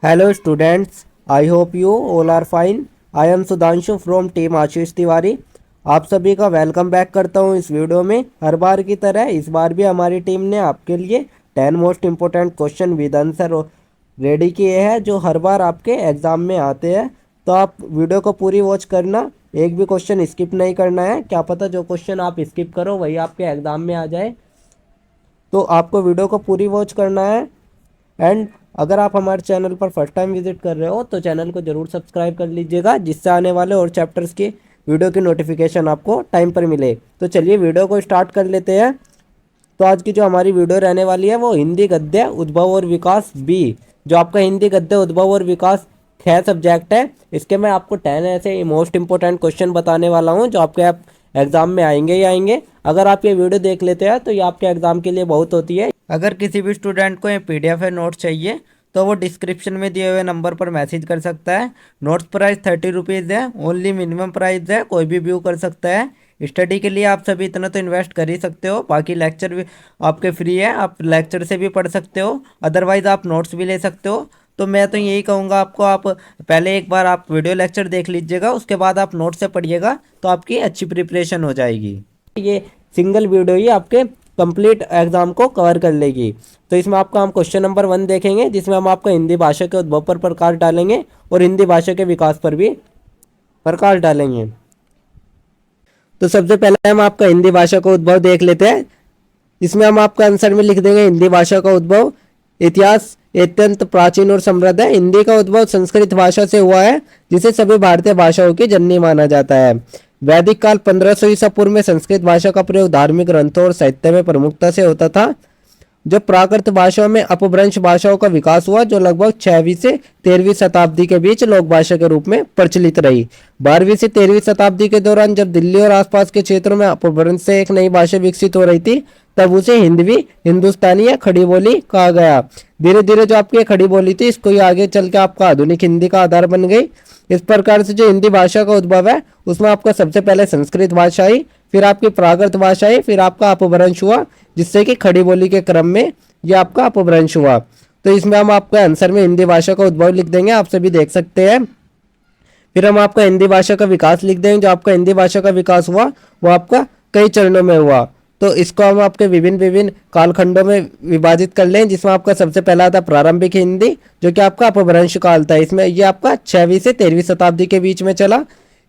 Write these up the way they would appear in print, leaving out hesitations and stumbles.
Hello students, I hope you all are fine. I am Sudhanshu from team Ashish Tiwari. आप सभी का welcome back करता हूं इस वीडियो में। हर बार की तरह इस बार भी हमारी टीम ने आपके लिए 10 most important question with answer ready किए हैं जो हर बार आपके एग्ज़ाम में आते हैं। तो आप वीडियो को पूरी वॉच करना, एक भी क्वेश्चन स्किप नहीं करना है। क्या पता जो क्वेश्चन आप स्किप करो वही आपके एग्ज़ाम में आ जाए। तो आपको वीडियो को पूरी वॉच करना है। एंड अगर आप हमारे चैनल पर फर्स्ट टाइम विजिट कर रहे हो तो चैनल को ज़रूर सब्सक्राइब कर लीजिएगा, जिससे आने वाले और चैप्टर्स की वीडियो की नोटिफिकेशन आपको टाइम पर मिले। तो चलिए वीडियो को स्टार्ट कर लेते हैं। तो आज की जो हमारी वीडियो रहने वाली है वो हिंदी गद्य उद्भव और विकास बी, जो आपका हिंदी गद्य उद्भव और विकास ख सब्जेक्ट है। इसके मैं आपको 10 ऐसे मोस्ट इंपॉर्टेंट क्वेश्चन बताने वाला हूँ जो आपके एग्जाम में आएंगे ही आएंगे। अगर आप ये वीडियो देख लेते हैं तो ये आपके एग्जाम के लिए बहुत होती है। अगर किसी भी स्टूडेंट को ये PDF या नोट चाहिए तो वो डिस्क्रिप्शन में दिए हुए नंबर पर मैसेज कर सकता है। नोट्स प्राइस 30 रुपीज़ है, ओनली मिनिमम प्राइस है, कोई भी व्यू कर सकता है। स्टडी के लिए आप सभी इतना तो इन्वेस्ट कर ही सकते हो, बाकी लेक्चर भी आपके फ्री है, आप लेक्चर से भी पढ़ सकते हो, अदरवाइज़ आप नोट्स भी ले सकते हो। तो मैं तो यही कहूँगा आपको, आप पहले एक बार आप वीडियो लेक्चर देख लीजिएगा, उसके बाद आप नोट से पढ़िएगा तो आपकी अच्छी प्रिपरेशन हो जाएगी। ये सिंगल वीडियो ही आपके कंप्लीट एग्जाम को कवर कर लेगी। तो इसमें आपका हम क्वेश्चन नंबर 1 देखेंगे, जिसमें हम आपका हिंदी भाषा के उद्भव पर प्रकाश डालेंगे और हिंदी भाषा के विकास पर भी प्रकाश डालेंगे। तो सबसे पहले हम आपका हिंदी भाषा का उद्भव देख लेते हैं। इसमें हम आपका आंसर में लिख देंगे हिंदी भाषा का उद्भव। इतिहास अत्यंत प्राचीन और समृद्ध है। हिंदी का उद्भव संस्कृत भाषा से हुआ है, जिसे सभी भारतीय भाषाओं की जननी माना जाता है। वैदिक काल 1500 ईसा पूर्व में संस्कृत भाषा का प्रयोग धार्मिक ग्रंथों और साहित्य में प्रमुखता से होता था। जो प्राकृत भाषाओं में अपभ्रंश भाषाओं का विकास हुआ, जो लगभग 6वीं से 13वीं शताब्दी के बीच लोक भाषा के रूप में प्रचलित रही। 12वीं से 13वीं शताब्दी के दौरान जब दिल्ली और आसपास के क्षेत्रों में अपभ्रंश से एक नई भाषा विकसित हो रही थी, तब उसे हिंदवी, हिंदुस्तानी या खड़ी बोली कहा गया। धीरे धीरे जो आपकी खड़ी बोली थी, इसको ही आगे चल के आपका आधुनिक हिंदी का आधार बन गई। इस प्रकार से जो हिंदी भाषा का उद्भव है, उसमें आपका सबसे पहले संस्कृत भाषा आई, फिर आपकी प्राकृत भाषा आई, फिर आपका अपभ्रंश हुआ, जिससे कि खड़ी बोली के क्रम में यह आपका अपभ्रंश हुआ। तो इसमें हम आपका आंसर में हिंदी भाषा का उद्भव लिख देंगे, आप सभी देख सकते हैं। फिर हम आपका हिंदी भाषा का विकास लिख देंगे। जो आपका हिंदी भाषा का विकास हुआ वो आपका कई चरणों में हुआ। तो इसको हम आपके विभिन्न विभिन्न कालखंडों में विभाजित कर लें, जिसमें आपका सबसे पहला था प्रारंभिक हिंदी, जो कि आपका अपभ्रंश काल था। इसमें ये आपका 6वीं से 13वीं शताब्दी के बीच में चला।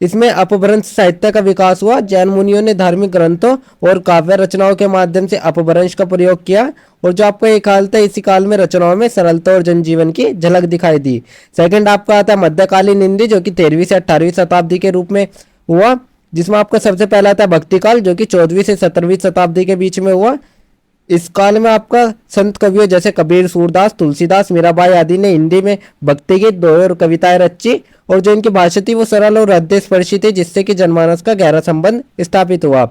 इसमें अपभ्रंश साहित्य का विकास हुआ। जैन मुनियों ने धार्मिक ग्रंथों और काव्य रचनाओं के माध्यम से अपभ्रंश का प्रयोग किया, और जो आपका ये काल था, इसी काल में रचनाओं में सरलता और जनजीवन की झलक दिखाई दी। सेकंड आपका आता है मध्यकालीन हिंदी, जो कि 13वीं से 18वीं शताब्दी के रूप में हुआ, जिसमें आपका सबसे पहला था भक्ति काल, जो कि 14वीं से 17वीं शताब्दी के बीच में हुआ। इस काल में आपका संत कवियों जैसे कबीर, सूरदास, तुलसीदास, मीराबाई आदि ने हिंदी में भक्ति गीत, दोहे और कविताएं रची, और जो इनकी भाषा थी वो सरल और हृदय स्पर्शी थी, जिससे कि जनमानस का गहरा संबंध स्थापित हुआ।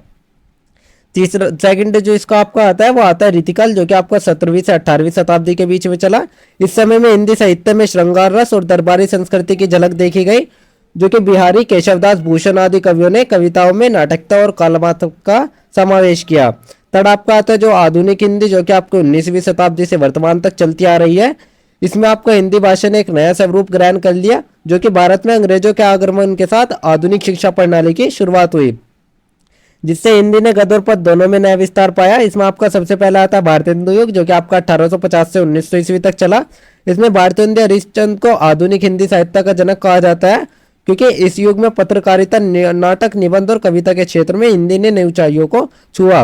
तीसरा सेकंड जो इसका आपका आता है वो आता है रीतिकाल, जो कि आपका 17वीं से 18वीं शताब्दी के बीच में चला। इस समय में हिंदी साहित्य में श्रृंगार रस और दरबारी संस्कृति की झलक देखी गई, जो कि बिहारी, केशवदास, भूषण आदि कवियों ने कविताओं में नाटकता और कालमात्मक का समावेश किया। तब आपका आता है जो आधुनिक हिंदी, जो कि आपको 19वीं शताब्दी से वर्तमान तक चलती आ रही है। इसमें आपका हिंदी भाषा ने एक नया स्वरूप ग्रहण कर लिया, जो कि भारत में अंग्रेजों के आगमन के साथ आधुनिक शिक्षा प्रणाली की शुरुआत हुई, जिससे हिंदी ने गद्य और पद्य दोनों में नया विस्तार पाया। इसमें आपका सबसे पहला आता है भारतेंदु युग, जो कि आपका 1850 से 1900 ईस्वी तक चला। इसमें भारतेंदु हरिश्चंद्र को आधुनिक हिंदी साहित्य का जनक कहा जाता है, क्योंकि इस युग में पत्रकारिता, नाटक, निबंध और कविता के क्षेत्र में हिंदी ने नई ऊंचाइयों को छुआ।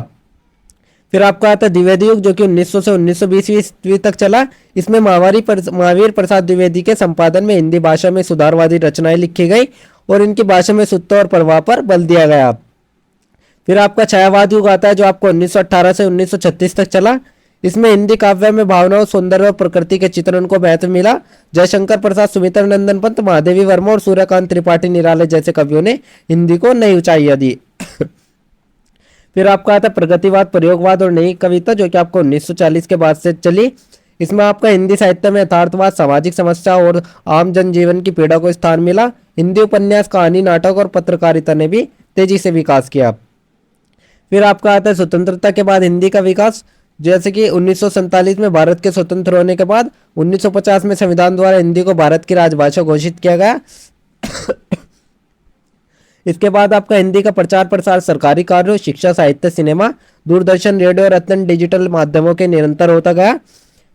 फिर आपका आता है द्विवेदी युग, जो कि 1900 से 1920 ईस्वी तक चला। इसमें महावीर प्रसाद द्विवेदी के संपादन में हिंदी भाषा में सुधारवादी रचनाएं लिखी गई, और इनकी भाषा में शुद्धता और प्रवाह पर बल दिया गया। फिर आपका छायावाद युग आता है, जो आपको 1918 से 1936 तक चला। इसमें हिंदी काव्य में भावनाओं, सौंदर्य और प्रकृति के चित्रण को महत्व मिला। जयशंकर प्रसाद, सुमित्रा नंदन पंत, महादेवी वर्मा और सूर्यकांत त्रिपाठी निराले जैसे कवियों ने हिंदी को नई ऊंचाइयां दी। फिर आपका आता है प्रगतिवाद, प्रयोगवाद और नई कविता, जो कि आपको 1940 के बाद से चली। इसमें आपका हिंदी साहित्य में यथार्थवाद, सामाजिक समस्या और आम जनजीवन की पीड़ा को स्थान मिला। हिंदी उपन्यास, कहानी, नाटक और पत्रकारिता ने भी तेजी से विकास किया। फिर आपका आता है स्वतंत्रता के बाद हिंदी का विकास, जैसे कि 1947 में भारत के स्वतंत्र होने के बाद 1950 में संविधान द्वारा हिंदी को भारत की राजभाषा घोषित किया गया। इसके बाद आपका हिंदी का प्रचार प्रसार सरकारी कार्यों, शिक्षा, साहित्य, सिनेमा, दूरदर्शन, रेडियो और अन्य डिजिटल माध्यमों के निरंतर होता गया।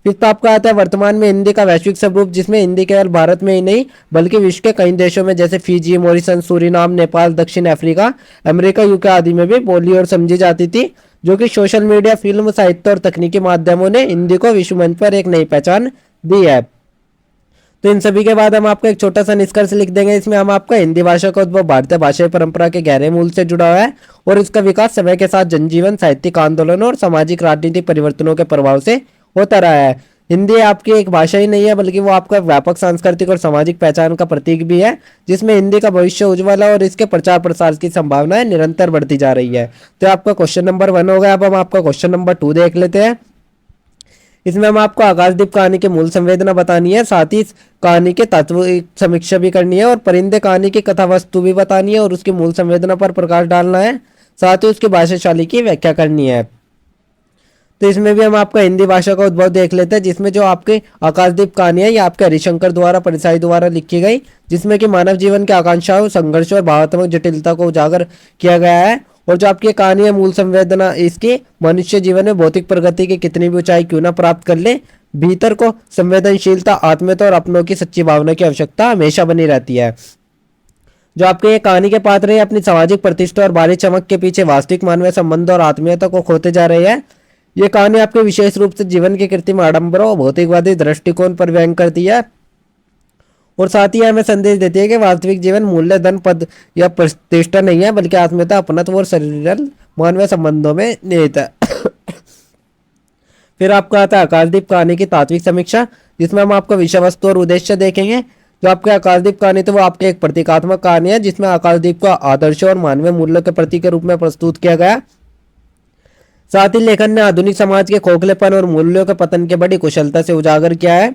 फिर तो आपका आता है वर्तमान में हिंदी का वैश्विक स्वरूप, जिसमें हिंदी केवल भारत में ही नहीं बल्कि विश्व के कई देशों में जैसे फिजी, मॉरिशस, सूरीनाम, नेपाल, दक्षिण अफ्रीका, अमेरिका, यूके आदि में भी बोली और समझी जाती थी, जो कि सोशल मीडिया, फिल्म, साहित्य और तकनीकी माध्यमों ने हिंदी को विश्व मंच पर एक नई पहचान दी है। तो इन सभी के बाद हम आपको एक छोटा सा निष्कर्ष लिख देंगे। इसमें हम आपका हिंदी भाषा का उद्भव भारतीय भाषाई परंपरा के गहरे मूल से जुड़ा हुआ है और इसका विकास समय के साथ जनजीवन, साहित्यिक आंदोलनों और सामाजिक राजनीतिक परिवर्तनों के प्रभाव से होता रहा है। हिंदी आपकी एक भाषा ही नहीं है बल्कि वो आपका व्यापक सांस्कृतिक और सामाजिक पहचान का प्रतीक भी है, जिसमें हिंदी का भविष्य उज्ज्वल है और इसके प्रचार प्रसार की संभावनाएं निरंतर बढ़ती जा रही है। तो आपका क्वेश्चन नंबर 1 हो गया। अब हम आपका क्वेश्चन नंबर 2 देख लेते हैं। इसमें हम आपको आकाशदीप कहानी की मूल संवेदना बतानी है, साथ ही इस कहानी के तात्विक समीक्षा भी करनी है और परिंदे कहानी की कथा वस्तु भी बतानी है और उसकी मूल संवेदना पर प्रकाश डालना है, साथ ही उसकी भाषाशैली की व्याख्या करनी है। तो इसमें भी हम आपका हिंदी भाषा का उद्भव देख लेते हैं, जिसमें जो आपके आकाशदीप कहानी है ये आपके हरिशंकर द्वारा परिसाई द्वारा लिखी गई, जिसमें कि मानव जीवन की आकांक्षाओं, संघर्ष और भावात्मक जटिलता को उजागर किया गया है। और जो आपकी कहानी है मूल संवेदना इसकी, मनुष्य जीवन में भौतिक प्रगति की कितनी भी ऊंचाई क्यों ना प्राप्त कर ले, भीतर को संवेदनशीलता, आत्मीयता और अपनों की सच्ची भावना की आवश्यकता हमेशा बनी रहती है। जो आपके ये कहानी के पात्र हैं अपनी सामाजिक प्रतिष्ठा और बाहरी चमक के पीछे वास्तविक मानवीय संबंध और आत्मीयता को खोते जा रहे हैं। ये कहानी आपके विशेष रूप से जीवन की कृत्रिम आडंबरों और भौतिकवादी दृष्टिकोण पर व्यंग करती है और साथ ही हमें संदेश देती है कि वास्तविक जीवन मूल्य, धन, पद या प्रतिष्ठा नहीं है बल्कि आत्मीयता, अपनत्व और शरीरल मानवीय संबंधों में निहित है। फिर आपका आता है आकाशदीप कहानी की तात्विक समीक्षा, जिसमें हम आपका विषय वस्तु और उद्देश्य देखेंगे। जो आपके आकाशदीप कहानी तो वो आपके एक प्रतीकात्मक कहानी है, जिसमें आकाशदीप को आदर्शों और मानवीय मूल्यों के प्रतीक के रूप में प्रस्तुत किया गया। साथ ही लेखन ने आधुनिक समाज के खोखलेपन और मूल्यों के पतन के बड़ी कुशलता से उजागर किया है।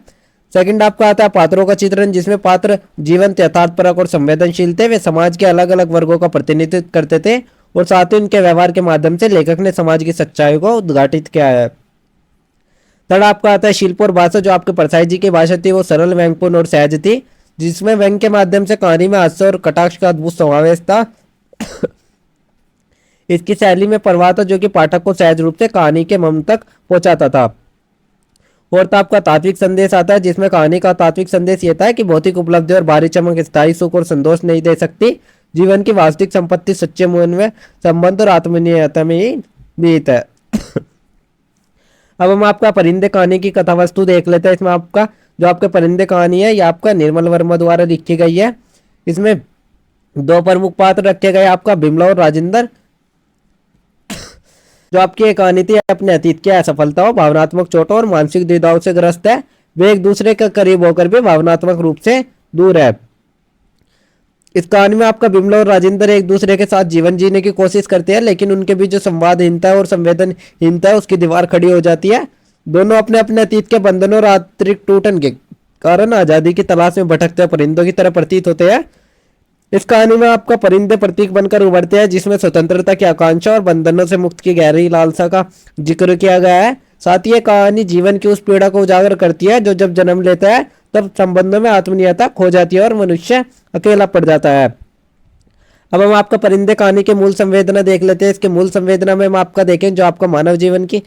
सेकंड आपका आता है पात्रों का चित्रण, जिसमें पात्र जीवन, यथार्थपरक और संवेदनशील थे। वे समाज के अलग अलग वर्गों का प्रतिनिधित्व करते थे और साथ ही उनके व्यवहार के माध्यम से लेखक ने समाज की सच्चाई को उद्घाटित किया है। थर्ड आपका आता है शिल्प और भाषा। जो आपके परसाई जी की भाषा थी वो सरल, व्यंगपूर्ण और सहज थी, जिसमें व्यंग के माध्यम से कहानी में हास्य और कटाक्ष का अद्भुत समावेश था। इसकी शैली में प्रवाह था जो कि पाठक को सहज रूप से कहानी के मर्म तक पहुंचाता था। और आपका तात्विक संदेश आता है, जिसमें कहानी का तात्विक संदेश ये था कि भौतिक उपलब्धि और बाहरी चमक स्थायी सुख और संतोष नहीं दे सकती। जीवन की वास्तविक संपत्ति सच्चे मन में संबंध और आत्मीयता में ही निहित है। अब हम आपका परिंदे कहानी की कथा वस्तु देख लेते हैं। इसमें आपका जो आपके परिंदे कहानी है ये आपका निर्मल वर्मा द्वारा लिखी गई है। इसमें दो प्रमुख पात्र रखे गए, आपका बिमला और राजेंद्र। जो आपकी एक कहानी थी अपने अतीत की असफलताओं, भावनात्मक चोटों और मानसिक दुविधाओं से ग्रस्त है। वे एक दूसरे के करीब होकर भी भावनात्मक रूप से दूर है। इस कहानी में आपका बिमला और राजेंद्र एक दूसरे के साथ जीवन जीने की कोशिश करते हैं, लेकिन उनके बीच जो संवादहीनता और संवेदनहीनता है उसकी दीवार खड़ी हो जाती है। दोनों अपने अपने अतीत के बंधनों और आंतरिक टूटन के कारण आजादी की तलाश में भटकते परिंदों की तरह प्रतीत होते हैं। इस कहानी में आपका परिंदे प्रतीक बनकर उभरते हैं, जिसमें स्वतंत्रता की आकांक्षा और बंधनों से मुक्त की गहरी लालसा का जिक्र किया गया है। साथ ही ये कहानी जीवन की उस पीड़ा को उजागर करती है जो जब जन्म लेता है तब संबंधों में आत्मीयता खो जाती है और मनुष्य अकेला पड़ जाता है। अब हम आपका परिंदे कहानी के मूल संवेदना देख लेते हैं। इसके मूल संवेदना में हम आपका देखें जो आपका मानव जीवन की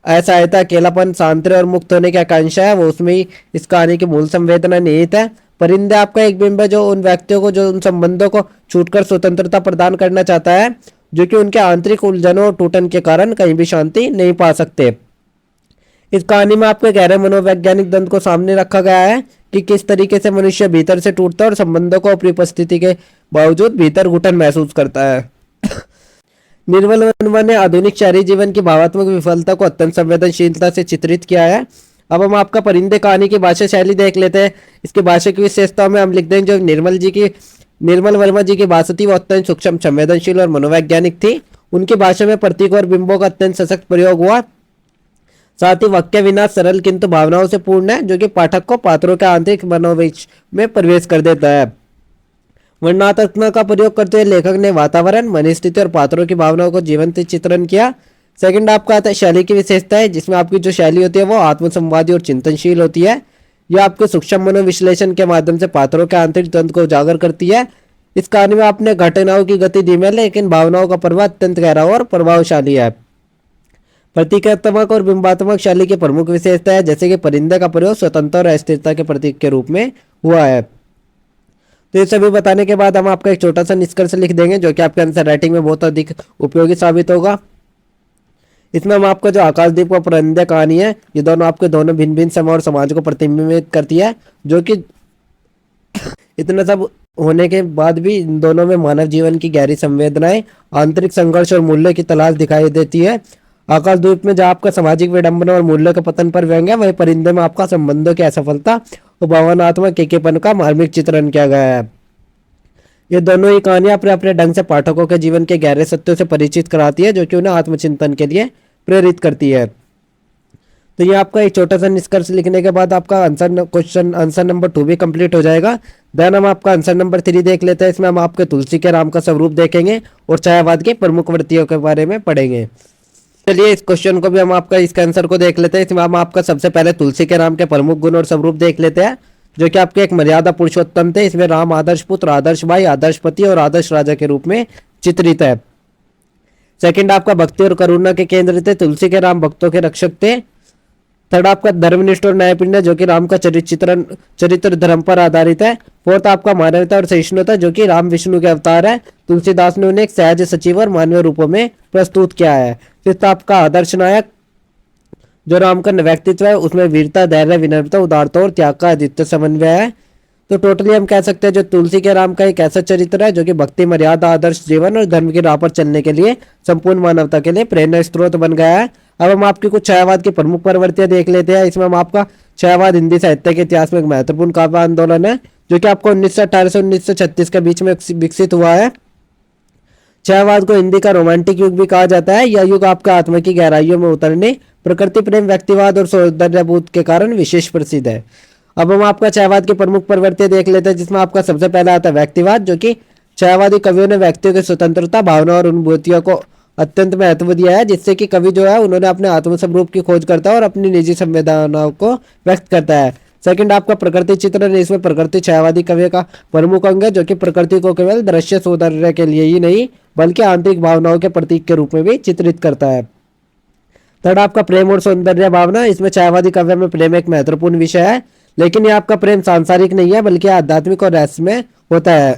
असहायता, अकेलापन, शांति और मुक्त होने की आकांक्षा है वो उसमें ही इस कहानी की मूल संवेदना निहित है। परिंदे आपका एक बिंब है जो उन व्यक्तियों को जो उन संबंधों को छूटकर स्वतंत्रता प्रदान करना चाहता है, जो कि उनके आंतरिक उलझनों और टूटन के कारण कहीं भी शांति नहीं पा सकते। इस कहानी में आपके गहरे मनोवैज्ञानिक द्वंद को सामने रखा गया है कि किस तरीके से मनुष्य भीतर से टूटता है और संबंधों को अपनी उपस्थिति के बावजूद भीतर घुटन महसूस करता है। निर्मल वर्मा ने आधुनिक शहरी जीवन की भावात्मक विफलता को अत्यंत संवेदनशीलता से चित्रित किया है। अब हम आपका परिंदे कहानी की भाषा शैली देख लेते हैं। इसकी भाषा की विशेषताओं में हम लिखते हैं जो निर्मल वर्मा जी की भाषा थी वो अत्यंत सूक्ष्म, संवेदनशील और मनोवैज्ञानिक थी। उनकी भाषा में प्रतीक और बिंबों का अत्यंत सशक्त प्रयोग हुआ। साथ ही वाक्य विन्यास सरल किंतु भावनाओं से पूर्ण है, जो कि पाठक को पात्रों के आंतरिक मनोवेश में प्रवेश कर देता है। वर्णनात्मक का प्रयोग करते हुए लेखक ने वातावरण, मनस्थिति और पात्रों की भावनाओं को जीवंत चित्रण किया। सेकंड आपका आता है शैली की विशेषता है, जिसमें आपकी जो शैली होती है वो आत्मसंवादी और चिंतनशील होती है। यह आपके सूक्ष्म मनोविश्लेषण के माध्यम से पात्रों के आंतरिक द्वंद को उजागर करती है। इस कहानी में आपने घटनाओं की गति धीमी है, लेकिन भावनाओं का प्रवाह अत्यंत गहरा और प्रभावशाली है। प्रतीकात्मक और बिंबात्मक शैली की प्रमुख विशेषता है, जैसे कि परिंदे का प्रयोग स्वतंत्रता और अस्थिरता के प्रतीक के रूप में हुआ है। तो ये सभी बताने के बाद हम आपका एक छोटा सा निष्कर्ष लिख देंगे, जो कि आपके आंसर राइटिंग में बहुत अधिक उपयोगी साबित होगा। इसमें हम आपका जो आकाशदीप और परिंदे कहानी है, ये दोनों आपके दोनों भिन्न भिन्न समय और समाज को प्रतिबिंबित करती है, जो कि इतना सब होने के बाद भी इन दोनों में मानव जीवन की गहरी संवेदनाएं, आंतरिक संघर्ष और मूल्य की तलाश दिखाई देती है। आकाशदीप में जहाँ आपका सामाजिक विडंबना और मूल्य के पतन पर व्यंग्य है, वही परिंदे में आपका संबंधों की असफलता और भावनात्मक एकीपन का मार्मिक चित्रण किया गया है। ये दोनों ही कहानियां अपने अपने ढंग से पाठकों के जीवन के गहरे सत्यों से परिचित कराती है, जो कि उन्हें आत्मचिंतन के लिए प्रेरित करती है। तो ये आपका एक छोटा सा निष्कर्ष लिखने के बाद आपका आंसर नंबर 2 भी कंप्लीट हो जाएगा। देन हम आपका आंसर नंबर 3 देख लेते हैं। इसमें हम आपके तुलसी के राम का स्वरूप देखेंगे और छायावाद के प्रमुख वृत्तियों के बारे में पढ़ेंगे। चलिए इस क्वेश्चन को भी हम आपका इसका आंसर को देख लेते हैं। इसमें हम आपका सबसे पहले तुलसी के राम के प्रमुख गुण और स्वरूप देख लेते हैं, जो कि आपके एक मर्यादा पुरुषोत्तम थे। इसमें राम आदर्श पुत्र, आदर्श भाई, आदर्श पति और आदर्श राजा के रूप में चित्रित है। सेकंड आपका भक्ति और करुणा के केंद्र थे। तुलसी के राम भक्तों के रक्षक थे। थर्ड आपका धर्मनिष्ठ और न्यायपिंड है, जो कि राम का चरित्र धर्म पर आधारित है। फोर्थ आपका मानवता और सहिष्णुता, जो कि राम विष्णु के अवतार है। तुलसीदास ने उन्हें एक सहज सचिव और मानवीय रूपों में प्रस्तुत किया है। फिफ्थ आपका आदर्श नायक, जो राम का व्यक्तित्व है उसमें वीरता, धैर्य, विनम्रता, उदारता और त्याग का अद्वितीय समन्वय है। तो टोटली हम कह सकते हैं जो तुलसी के राम का एक ऐसा चरित्र है जो कि भक्ति, मर्यादा, आदर्श जीवन और धर्म की राह पर चलने के लिए संपूर्ण मानवता के लिए प्रेरणा स्रोत बन गया है। अब हम आपकी कुछ छायावाद की प्रमुख प्रवृत्तियां देख लेते हैं। इसमें हम आपका छायावाद हिंदी साहित्य के इतिहास में एक महत्वपूर्ण काव्य आंदोलन है, जो कि आपको 1918 से 1936 के बीच में विकसित हुआ है। छायावाद को हिंदी का रोमांटिक युग भी कहा जाता है। यह युग आपका आत्मा की गहराइयों में उतरने, प्रकृति प्रेम, व्यक्तिवाद और सौंदर्यबोध के कारण विशेष प्रसिद्ध है। अब हम आपका छायावाद की प्रमुख प्रवृत्ति देख लेते हैं, जिसमें आपका सबसे पहला आता है व्यक्तिवाद, जो कि छायावादी कवियों ने व्यक्तियों की स्वतंत्रता, भावना और अनुभूतियों को अत्यंत महत्व दिया है, जिससे कि कवि जो है उन्होंने अपने आत्मस्वरूप की खोज करता है और अपनी निजी संवेदनाओं को व्यक्त करता है। सेकंड आपका प्रकृति चित्रण, इसमें प्रकृति छायावादी कवि का प्रमुख अंग है, जो कि प्रकृति को केवल दृश्य सौंदर्य के लिए ही नहीं बल्कि आंतरिक भावनाओं के प्रतीक के रूप में भी चित्रित करता है। थर्ड आपका प्रेम और सौंदर्य भावना, इसमें छायावादी काव्य में प्रेम एक महत्वपूर्ण विषय है, लेकिन ये आपका प्रेम सांसारिक नहीं है बल्कि आध्यात्मिक और रहस्यमय होता है।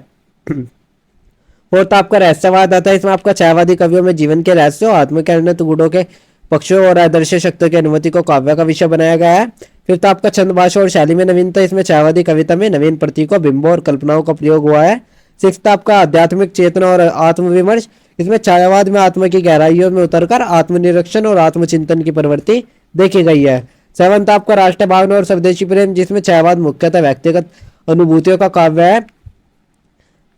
फोर्थ आपका रहस्यवाद आता है। इसमें आपका छायावादी कवियों में जीवन के रहस्यों, आत्मिक गुणों के पक्षों और आदर्श शक्तियों की अनुमति को काव्य का विषय बनाया गया है। फिफ्थ आपका छंद, भाषा और शैली में नवीनता, इसमें छायावादी कविता में नवीन प्रतीकों, बिंबों और कल्पनाओं का प्रयोग हुआ है। सिक्स्थ आपका आध्यात्मिक चेतना और आत्मविमर्श, इसमें छायावाद में आत्मा की गहराइयों में उतरकर आत्मनिरीक्षण और आत्मचिंतन की प्रवृत्ति देखी गई है। सेवंथ आपका राष्ट्र भावना और स्वदेशी प्रेम, जिसमें छायावाद मुख्यतः व्यक्तिगत अनुभूतियों का काव्य है।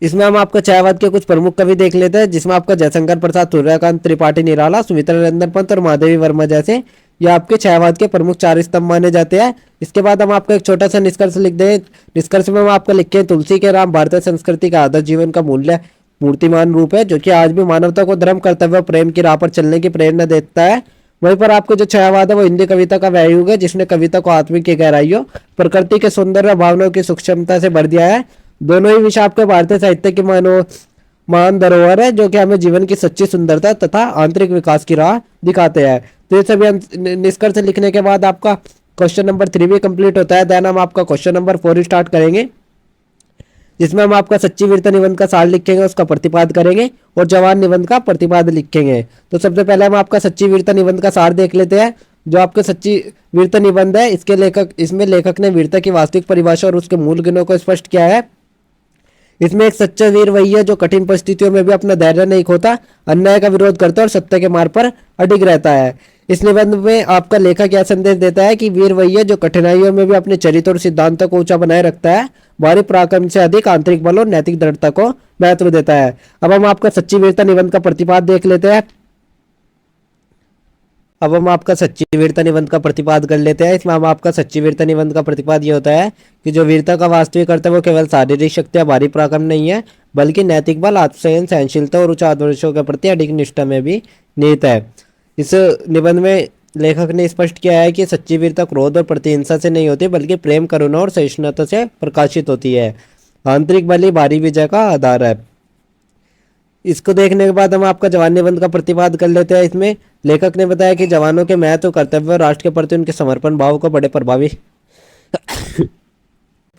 इसमें हम आपका छायावाद के कुछ प्रमुख कवि देख लेते हैं, जिसमें आपका जयशंकर प्रसाद, सूर्यकांत त्रिपाठी निराला, सुमित्रा नंदन पंत और महादेवी वर्मा जैसे ये आपके छायावाद के प्रमुख 4 स्तंभ माने जाते हैं। इसके बाद हम आपका एक छोटा सा निष्कर्ष लिख दें। निष्कर्ष में हम आपका लिखे तुलसी के राम भारतीय संस्कृति का आदर्श जीवन का मूल्य मूर्तिमान रूप है, जो कि आज भी मानवता को धर्म, कर्तव्य, प्रेम की राह पर चलने की प्रेरणा देता है। वहीं पर आपको जो छायावाद है वो हिंदी कविता का वह युग है, जिसने कविता को आत्मिक की गहराइयों, प्रकृति के सौंदर्य, भावनाओं की सूक्ष्मता से भर दिया है। दोनों ही विषय आपके भारतीय साहित्य की महान धरोहर है, जो कि हमें जीवन की सच्ची सुंदरता तथा आंतरिक विकास की राह दिखाते हैं। तो ये सभी निष्कर्ष लिखने के बाद आपका क्वेश्चन नंबर 3 भी कंप्लीट होता है। देन हम आपका क्वेश्चन नंबर 4 स्टार्ट करेंगे, जिसमें हम आपका सच्ची वीरता निबंध का सार लिखेंगे, उसका प्रतिपाद करेंगे और जवान निबंध का प्रतिपाद लिखेंगे। तो सबसे पहले हम आपका सच्ची वीरता निबंध का सार देख लेते हैं। जो आपके सच्ची वीरता निबंध है, इसमें लेखक ने वीरता की वास्तविक परिभाषा और उसके मूल गुणों को स्पष्ट किया है। इसमें एक सच्चा वीर वही है जो कठिन परिस्थितियों में भी अपना धैर्य नहीं खोता, अन्याय का विरोध करता और सत्य के मार्ग पर अडिग रहता है। इस निबंध में आपका लेखक यह संदेश देता है कि वीर वही है जो कठिनाइयों में भी अपने चरित्र और सिद्धांतों को ऊंचा बनाए रखता है, बाहरी पराक्रम से अधिक आंतरिक बल और नैतिक दृढ़ता को महत्व देता है। अब हम आपका सच्ची वीरता निबंध का प्रतिपाद देख लेते हैं। अब हम आपका सच्ची वीरता निबंध का प्रतिपाद कर लेते हैं। इसमें हम आपका सच्ची वीरता निबंध का प्रतिपाद ये होता है कि जो वीरता का वास्तविक अर्थ है वो केवल शारीरिक शक्ति या भारी पराक्रम नहीं है, बल्कि नैतिक बल, आत्मसंयम, सहनशीलता और उच्च आदर्शों के प्रति अडिग निष्ठा में भी निहित है। इस निबंध में लेखक ने स्पष्ट किया है कि सच्ची वीरता क्रोध और प्रतिहिंसा से नहीं होती, बल्कि प्रेम, करुणा और सहिष्णुता से प्रकाशित होती है। आंतरिक बल ही भारी विजय का आधार है। इसको देखने के बाद हम आपका जवान निबंध का प्रतिवाद कर लेते हैं। इसमें लेखक ने बताया कि जवानों के महत्व, कर्तव्य और राष्ट्र के प्रति उनके समर्पण भाव को बड़े प्रभावी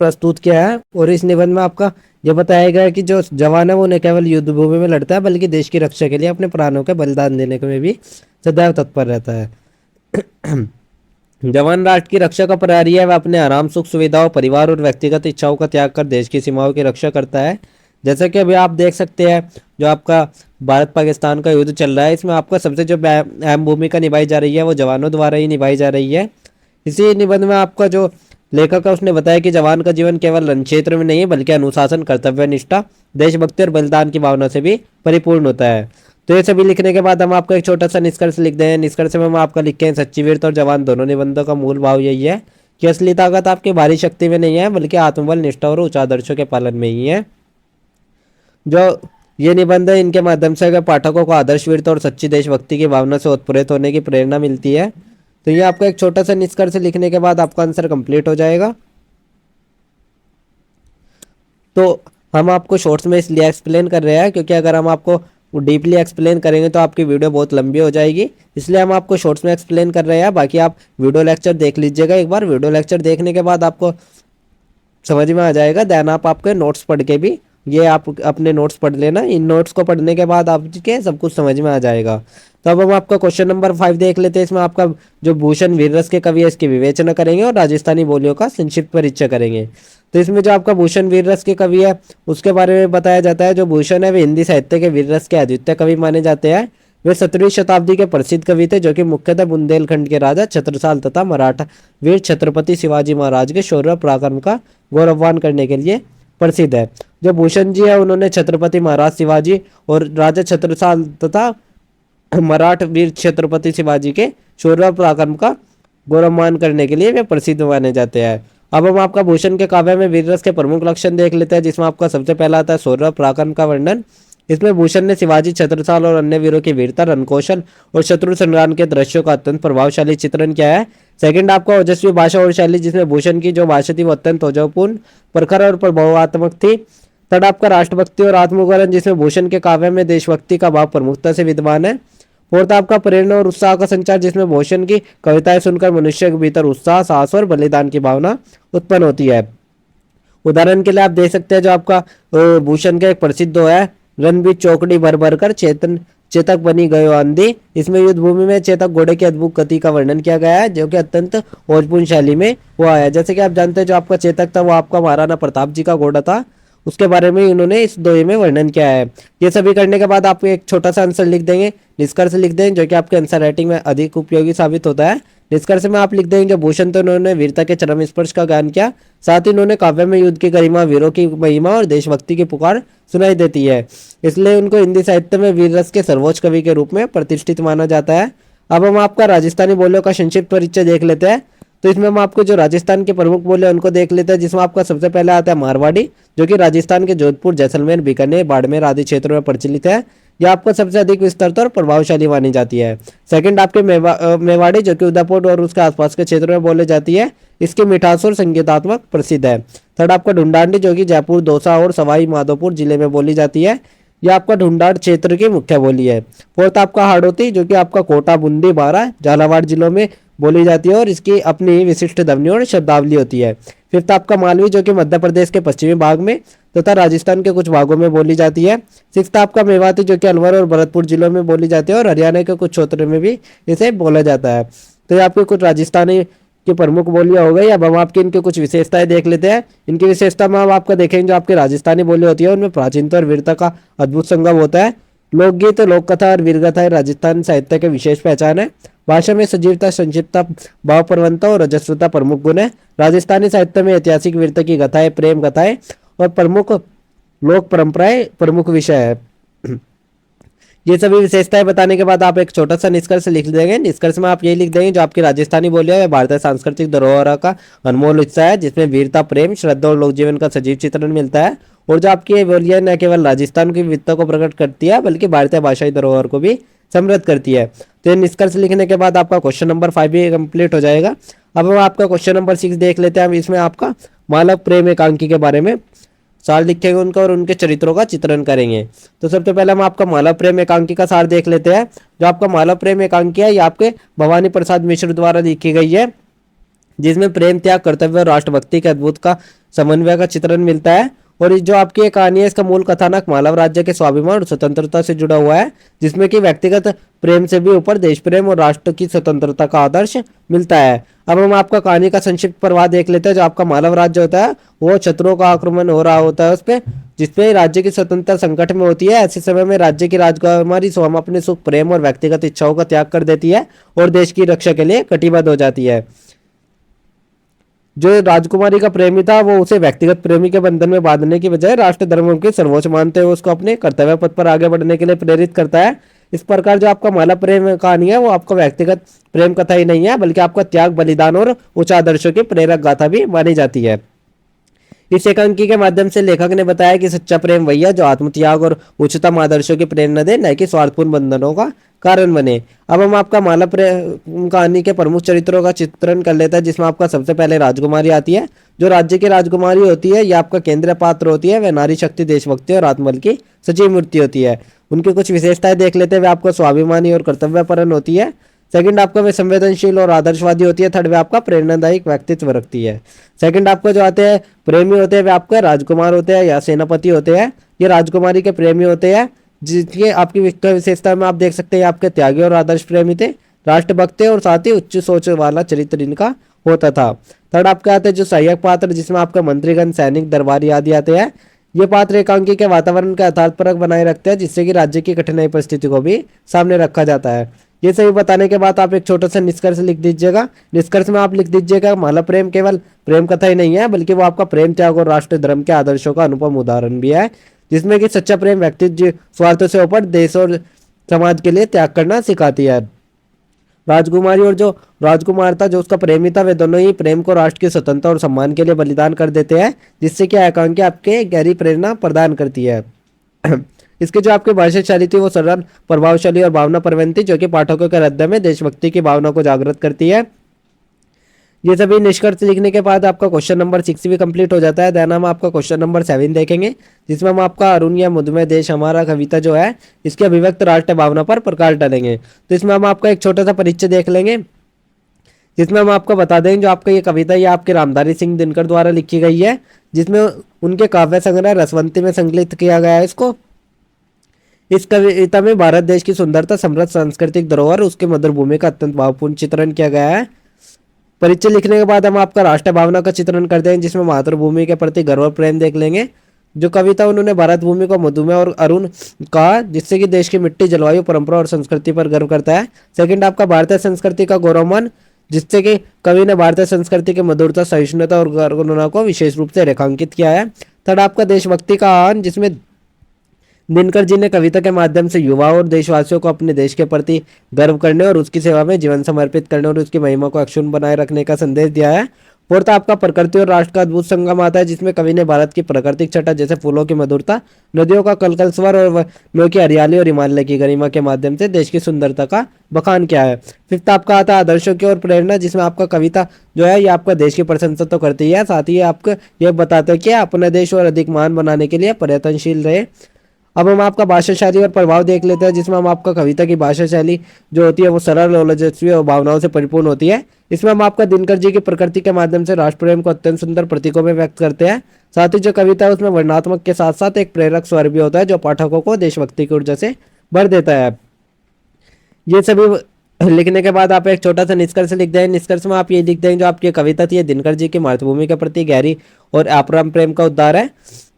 प्रस्तुत किया है। और इस निबंध में आपका यह बताया गया है कि जो जवान है वो न केवल युद्ध भूमि में लड़ता है, बल्कि देश की रक्षा के लिए अपने प्राणों के बलिदान देने में भी सदैव तत्पर रहता है। जवान राष्ट्र की रक्षा का प्रहरी है। वह अपने आराम, सुख सुविधाओं, परिवार और व्यक्तिगत इच्छाओं का त्याग कर देश की सीमाओं की रक्षा करता है। जैसा कि अभी आप देख सकते हैं, जो आपका भारत पाकिस्तान का युद्ध चल रहा है, इसमें आपका सबसे जो अहम भूमिका निभाई जा रही है वो जवानों द्वारा ही निभाई जा रही है। इसी निबंध में आपका जो लेखक है उसने बताया कि जवान का जीवन केवल रण क्षेत्र में नहीं है, बल्कि अनुशासन, कर्तव्य निष्ठा, देशभक्ति और बलिदान की भावना से भी परिपूर्ण होता है। तो ये सभी लिखने के बाद हम आपका एक छोटा सा निष्कर्ष लिख दें। निष्कर्ष में हम आपका लिखे हैं, सच्ची वीरता और जवान दोनों निबंधों का मूल भाव यही है कि असली ताकत आपकी भारी शक्ति में नहीं है, बल्कि आत्मबल, निष्ठा और उच्च आदर्शों के पालन में ही है। जो ये निबंध है, इनके माध्यम से अगर पाठकों को आदर्श वीरता और सच्ची देशभक्ति की भावना से उत्प्रेरित होने की प्रेरणा मिलती है। तो ये आपका एक छोटा सा निष्कर्ष लिखने के बाद आपका आंसर कंप्लीट हो जाएगा। तो हम आपको शॉर्ट्स में इसलिए एक्सप्लेन कर रहे हैं क्योंकि अगर हम आपको डीपली एक्सप्लेन करेंगे तो आपकी वीडियो बहुत लंबी हो जाएगी, इसलिए हम आपको शॉर्ट्स में एक्सप्लेन कर रहे हैं। बाकी आप वीडियो लेक्चर देख लीजिएगा एक बार। वीडियो लेक्चर देखने के बाद आपको समझ में आ जाएगा। देन आप आपके नोट्स पढ़ के भी, ये आप अपने नोट्स पढ़ लेना। इन नोट्स को पढ़ने के बाद आपके सब कुछ समझ में आ जाएगा। तो अब हम आपका क्वेश्चन नंबर 5 देख लेते हैं। इसमें आपका जो भूषण वीर रस के कवि है इसकी विवेचना करेंगे और राजस्थानी बोलियों का संक्षिप्त परिचय करेंगे। तो इसमें जो आपका भूषण वीर रस के कवि है उसके बारे में बताया जाता है। जो भूषण है वे हिंदी साहित्य के वीर रस के अद्वितीय कवि माने जाते हैं। वे 17वीं शताब्दी के प्रसिद्ध कवि थे, जो कि मुख्यतः बुंदेलखंड के राजा छत्रसाल तथा मराठा वीर छत्रपति शिवाजी महाराज के शौर्य पराक्रम का गौरववान करने के लिए प्रसिद्ध है। जो भूषण जी है उन्होंने छत्रपति महाराज शिवाजी और राजा छत्रसाल तथा मराठ वीर छत्रपति शिवाजी के शौर्य पराक्रम का गौरवमान करने के लिए वे प्रसिद्ध माने जाते हैं। अब हम आपका भूषण के काव्य में वीर रस के प्रमुख लक्षण देख लेते हैं, जिसमें आपका सबसे पहला आता है शौर्य पराक्रम का वर्णन। इसमें भूषण ने शिवाजी, छत्रसाल और अन्य वीरों की वीरता, रणकौशल और शत्रु संग्राम के दृश्यों का अत्यंत प्रभावशाली चित्रण किया है। सेकंड आपका ओजस्वी भाषा और शैली, जिसमें भूषण की जो भाषा थी वो अत्यंत ओजपूर्ण, प्रखर और प्रभावात्मक थी। थर्ड आपका राष्ट्रभक्ति और आत्मगौरव, जिसमें भूषण के काव्य में देशभक्ति का भाव प्रमुखता से विद्यमान है। फोर्थ आपका प्रेरणा और उत्साह का संचार, जिसमें भूषण की कविताएं सुनकर मनुष्य के भीतर उत्साह, साहस और बलिदान की भावना उत्पन्न होती है। उदाहरण के लिए आप देख सकते हैं जो आपका भूषण का एक प्रसिद्ध है, रणबीर चौकड़ी भर भर कर चेतक बनी गयो आंधी। इसमें युद्ध भूमि में चेतक घोड़े की अद्भुत गति का वर्णन किया गया है, जो कि अत्यंत ओजपूर्ण शैली में हुआ है। जैसे कि आप जानते हैं जो आपका चेतक था वो आपका महाराणा प्रताप जी का घोड़ा था, उसके बारे में इन्होंने इस दोहे में वर्णन किया है। ये सभी करने के बाद आप एक छोटा सा आंसर लिख देंगे, निष्कर्ष लिख देंगे, जो कि आपके आंसर राइटिंग में अधिक उपयोगी साबित होता है। निष्कर्ष में आप लिख देंगे जो भूषण तो उन्होंने वीरता के चरम स्पर्श का गान किया, साथ ही उन्होंने काव्य में युद्ध की गरिमा, वीरों की महिमा और देशभक्ति की पुकार सुनाई देती है, इसलिए उनको हिंदी साहित्य में वीर रस के सर्वोच्च कवि के रूप में प्रतिष्ठित माना जाता है। अब हम आपका राजस्थानी बोलियों का संक्षिप्त परिचय देख लेते हैं। तो इसमें हम आपको जो राजस्थान के प्रमुख बोले उनको देख लेते हैं, जिसमें आपका सबसे पहले आता है मारवाड़ी, जो कि राजस्थान के जोधपुर, जैसलमेर, बीकानेर, बाड़मेर आदि क्षेत्रों में प्रचलित है। यह आपको सबसे अधिक विस्तृत और प्रभावशाली मानी जाती है। सेकंड आपके मेवाड़ी, जो कि उदयपुर और उसके आसपास के क्षेत्रों में बोले जाती है। इसकी मिठास और संगीतात्मक प्रसिद्ध है। थर्ड आपका ढूंढांडी, जो कि जयपुर, दौसा और सवाई माधोपुर जिले में बोली जाती है। यह आपका ढूंढाड़ क्षेत्र की मुख्य बोली है। फोर्थ आपका हाड़ौती, जो कि आपका कोटा, बूंदी, बारां, झालावाड़ जिलों में बोली जाती है और इसकी अपनी विशिष्ट ध्वनि और शब्दावली होती है। फिफ्थ आपका मालवी, जो कि मध्य प्रदेश के पश्चिमी भाग में तथा राजस्थान के कुछ भागों में बोली जाती है। सिक्स्थ आपका मेवाती, जो कि अलवर और भरतपुर जिलों में बोली जाती है और हरियाणा के कुछ क्षेत्रों में भी इसे बोला जाता है। तो ये आपके कुछ राजस्थानी की प्रमुख बोलियां हो गई। अब हम आपकी इनकी कुछ विशेषताएं देख लेते हैं। इनकी विशेषता में हम आपका देखेंगे जो आपकी राजस्थानी बोली होती है उनमें प्राचीनता और वीरता का अद्भुत संगम होता है। लोकगीत, लोककथा और वीरगाथाएं राजस्थान साहित्य के विशेष पहचान है। भाषा में सजीवता, संक्षिप्तता, भावप्रवणता और रजस्वता प्रमुख गुण है। राजस्थानी साहित्य में ऐतिहासिक वीरता की गाथाएं, प्रेम गाथाएं और प्रमुख लोक परंपराएं प्रमुख विषय है। ये सभी विशेषताएं बताने के बाद आप एक छोटा सा निष्कर्ष लिख देंगे। निष्कर्ष में आप ये लिख देंगे जो आपकी राजस्थानी बोलियां है भारतीय सांस्कृतिक धरोहर का अनमोल हिस्सा है, जिसमें वीरता, प्रेम, श्रद्धा और लोक जीवन का सजीव चित्रण मिलता है। और जो आपकी ये बोलियां न केवल राजस्थान की विविधता को प्रकट करती है बल्कि भारतीय भाषाई धरोहर को भी समृद्ध करती है। तो तो निष्कर्ष लिखने के बाद आपका क्वेश्चन नंबर 5 भी कंप्लीट हो जाएगा। अब हम आपका क्वेश्चन नंबर 6 देख लेते हैं। हम इसमें आपका मालव प्रेम एकांकी के बारे में सार लिखेंगे उनका और उनके चरित्रों का चित्रण करेंगे। तो सबसे पहले हम आपका मालव प्रेम एकांकी का सार देख लेते हैं। जो आपका मालव प्रेम एकांकी है ये आपके भवानी प्रसाद मिश्र द्वारा लिखी गई है, जिसमें प्रेम, त्याग, कर्तव्य और राष्ट्रभक्ति के अद्भुत का समन्वय का चित्रण मिलता है। और जो आपकी ये कहानी है इसका मूल कथानक मालव राज्य के स्वाभिमान और स्वतंत्रता से जुड़ा हुआ है, जिसमें कि व्यक्तिगत प्रेम से भी ऊपर देश प्रेम और राष्ट्र की स्वतंत्रता का आदर्श मिलता है। अब हम आपका कहानी का संक्षिप्त प्रवाह देख लेते हैं। जो आपका मालव राज्य होता है वो शत्रुओं का आक्रमण हो रहा होता है उस पर, जिसपे राज्य की स्वतंत्रता संकट में होती है। ऐसे समय में राज्य की राजकुमारी स्वयं अपने सुख, प्रेम और व्यक्तिगत इच्छाओं का त्याग कर देती है और देश की रक्षा के लिए कटिबद्ध हो जाती है। जो राजकुमारी का प्रेमी था वो उसे व्यक्तिगत प्रेमी के बंधन में बांधने की बजाय राष्ट्र धर्म के सर्वोच्च मानते हुए उसको अपने कर्तव्य पथ पर आगे बढ़ने के लिए प्रेरित करता है। इस प्रकार जो आपका मालव प्रेम कहानी है वो आपका व्यक्तिगत प्रेम कथा ही नहीं है, बल्कि आपका त्याग, बलिदान और उच्च आदर्शों की प्रेरक गाथा भी मानी जाती है। इस एकांकी के माध्यम से लेखक ने बताया कि सच्चा प्रेम वही है जो आत्मत्याग और उच्चतम आदर्शों की प्रेरणा दे, न कि स्वार्थपूर्ण बंधनों का कारण बने। अब हम आपका मालव प्रेम कहानी के प्रमुख चरित्रों का चित्रण कर लेते हैं, जिसमें आपका सबसे पहले राजकुमारी आती है। जो राज्य की राजकुमारी होती है, यह आपका केंद्रीय पात्र होती है। वह नारी शक्ति, देशभक्ति और आत्मबल की सजीव मूर्ति होती है। उनकी कुछ विशेषताएं देख लेते हैं। वे आपको स्वाभिमानी और कर्तव्यपरन होती है। सेकंड आपका वे संवेदनशील और आदर्शवादी होती है। थर्ड वे आपका प्रेरणादायक व्यक्तित्व रखती है। सेकंड आपको जो आते हैं प्रेमी होते हैं वे आपका राजकुमार होते हैं या सेनापति होते हैं। ये राजकुमारी के प्रेमी होते हैं, जिसकी आपकी विशेषता में आप देख सकते हैं आपके त्यागी और आदर्श प्रेमी थे, राष्ट्रभक्त थे और साथ ही उच्च सोच वाला चरित्र इनका होता था। थर्ड आपके आते हैं जो सहायक पात्र, जिसमें आपका मंत्रीगण, सैनिक, दरबारी आदि आते हैं। ये पात्र एकांकी के वातावरण का यथार्थपरक बनाए रखते हैं, जिससे कि राज्य की कठिनाई परिस्थिति को भी सामने रखा जाता है। ये सभी बताने के बाद आप एक छोटा सा निष्कर्ष लिख दीजिएगा। निष्कर्ष में आप लिख दीजिएगा मालव प्रेम केवल प्रेम कथा ही नहीं है, बल्कि वो आपका प्रेम, त्याग और राष्ट्र धर्म के आदर्शों का अनुपम उदाहरण भी है, जिसमें कि सच्चा प्रेम व्यक्ति स्वार्थ से ऊपर देश और समाज के लिए त्याग करना सिखाती है। राजकुमारी और जो राजकुमार था, जो उसका प्रेमी था, वे दोनों ही प्रेम को राष्ट्र की स्वतंत्रता और सम्मान के लिए बलिदान कर देते हैं, जिससे कि एकांकी आपके गहरी प्रेरणा प्रदान करती है। इसकी जो आपकी भाषा शैली थी वो सरल, प्रभावशाली और भावना प्रवण थी, जो कि पाठकों के हृदय में देशभक्ति की भावना को जागृत करती है। ये सभी निष्कर्ष लिखने के बाद आपका क्वेश्चन नंबर 6 भी कंप्लीट हो जाता है। देन हम आपका क्वेश्चन नंबर 7 देखेंगे, जिसमें हम आपका अरुण या मधुमेह देश हमारा कविता जो है इसके अभिव्यक्त राष्ट्र भावना पर प्रकाश डालेंगे। तो इसमें हम आपका एक छोटा सा परिचय देख लेंगे, जिसमें हम आपको बता देंगे जो आपका ये कविता ये आपके रामधारी सिंह दिनकर द्वारा लिखी गई है, जिसमें उनके काव्य संग्रह रसवंती में संकलित किया गया है इसको। इस कविता में भारत देश की सुंदरता, समृद्ध सांस्कृतिक धरोहर, उसके मधुर भूमि का अत्यंत भावपूर्ण चित्रण किया गया है। परिचय लिखने के बाद हम आपका राष्ट्र भावना का चित्रण करते हैं, जिसमें मातृभूमि के प्रति गर्व और प्रेम देख लेंगे। जो कविता उन्होंने भारत भूमि को मधुमेह और अरुण कहा, जिससे कि देश की मिट्टी, जलवायु, परंपरा और संस्कृति पर गर्व करता है। सेकंड आपका भारतीय संस्कृति का गौरवमान, जिससे कि कवि ने भारतीय संस्कृति की मधुरता, सहिष्णुता और करुणा को विशेष रूप से रेखांकित किया है। थर्ड आपका देशभक्ति का आह्वान, जिसमें दिनकर जी ने कविता के माध्यम से युवाओं और देशवासियों को अपने देश के प्रति गर्व करने और उसकी सेवा में जीवन समर्पित करने और उसकी महिमा को अक्षुण्ण बनाए रखने का संदेश दिया है। फोर्थ आपका प्रकृति और राष्ट्र का अद्भुत संगम आता है, जिसमें कवि ने भारत की प्राकृतिक छटा, जैसे फूलों की मधुरता, नदियों का कलकल स्वर और वनों की हरियाली और हिमालय की गरिमा के माध्यम से देश की सुंदरता का बखान किया है। फिफ्थ आपका आता है आदर्शों की ओर प्रेरणा, जिसमें आपका कविता जो है ये आपका देश की प्रशंसा तो करती है, साथ ही आपको यह बताते हैं कि अपने देश और अधिक महान बनाने के लिए प्रयत्नशील रहे। अब हम आपका भाषा शैली और प्रभाव देख लेते हैं, जिसमें हम आपका कविता की भाषा शैली जो होती है वो सरल, ओजस्वी और भावनाओं से परिपूर्ण होती है। इसमें हम आपका दिनकर जी की प्रकृति के माध्यम से राष्ट्र प्रेम को अत्यंत सुंदर प्रतीकों में व्यक्त करते हैं। साथ ही जो कविता है उसमें वर्णनात्मक के साथ साथ एक प्रेरक स्वर भी होता है, जो पाठकों को देशभक्ति की ऊर्जा से भर देता है। ये सभी लिखने के बाद आप एक छोटा सा निष्कर्ष लिख देंगे। निष्कर्ष में आप ये लिख देंगे जो आपकी कविता थी दिनकर जी की मातृभूमि के प्रति गहरी और अपरम प्रेम का उद्गार है,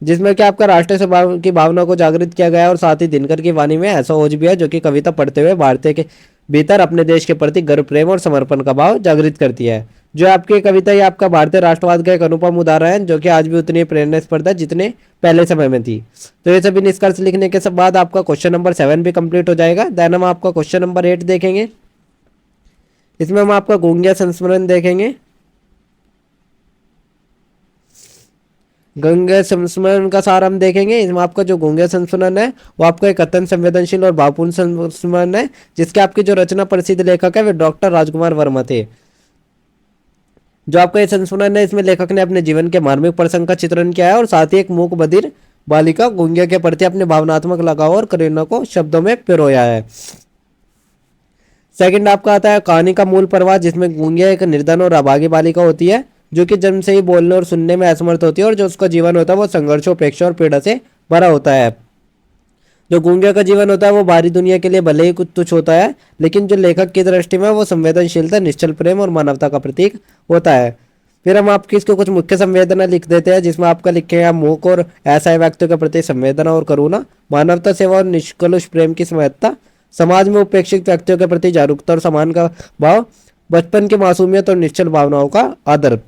जिसमें कि आपका राष्ट्र से की भावना को जागृत किया गया है। और साथ ही दिनकर की वाणी में ऐसा ओज भी है जो कि कविता पढ़ते हुए भारतीय के भीतर अपने देश के प्रति गर्व, प्रेम और समर्पण का भाव जागृत करती है। जो आपकी कविता ये आपका भारतीय राष्ट्रवाद का एक अनुपम उदाहरण है, जो कि आज भी उतनी प्रेरणास्पद है जितने पहले समय में थी। तो ये सभी निष्कर्ष लिखने के बाद आपका क्वेश्चन नंबर 7 भी कंप्लीट हो जाएगा। देन हम आपका क्वेश्चन नंबर 8 देखेंगे। इसमें हम आपका गूंगिया संस्मरण देखेंगे। गंगे संस्मरण का सार हम देखेंगे। इसमें आपका जो गंगे संस्मरण है वो आपका एक अत्यंत संवेदनशील और भावपूर्ण संस्मरण है, जिसके आपकी जो रचना प्रसिद्ध लेखक है वे डॉक्टर राजकुमार वर्मा थे। जो आपका ये संस्मरण है इसमें लेखक ने अपने जीवन के मार्मिक प्रसंग का चित्रण किया है और साथ ही एक मूक बधिर बालिका गुंगे के प्रति अपने भावनात्मक लगाव और करुणा को शब्दों में पिरोया है। सेकंड आपका आता है कहानी का मूल प्रवाह, जिसमें गुंगिया एक निर्धन और अभागी बालिका होती है जो कि जन्म से ही बोलने और सुनने में असमर्थ होती है, और जो उसका जीवन होता है वो संघर्ष, उपेक्षा और पीड़ा से भरा होता है। जो गूंगे का जीवन होता है वो बाहरी दुनिया के लिए भले ही कुछ तुच्छ होता है, लेकिन जो लेखक की दृष्टि में वो संवेदनशीलता, निश्चल प्रेम और मानवता का प्रतीक होता है। फिर हम आपकी इसको कुछ मुख्य संवेदना लिख देते हैं, जिसमें आपका लिखे हैं मूक और असहाय व्यक्तियों के प्रति संवेदना और करुणा, मानवता, सेवा और निष्कलुष प्रेम की महत्ता, समाज में उपेक्षित व्यक्तियों के प्रति जागरूकता और सम्मान का भाव, बचपन की मासूमियत और निश्चल भावनाओं का आदर।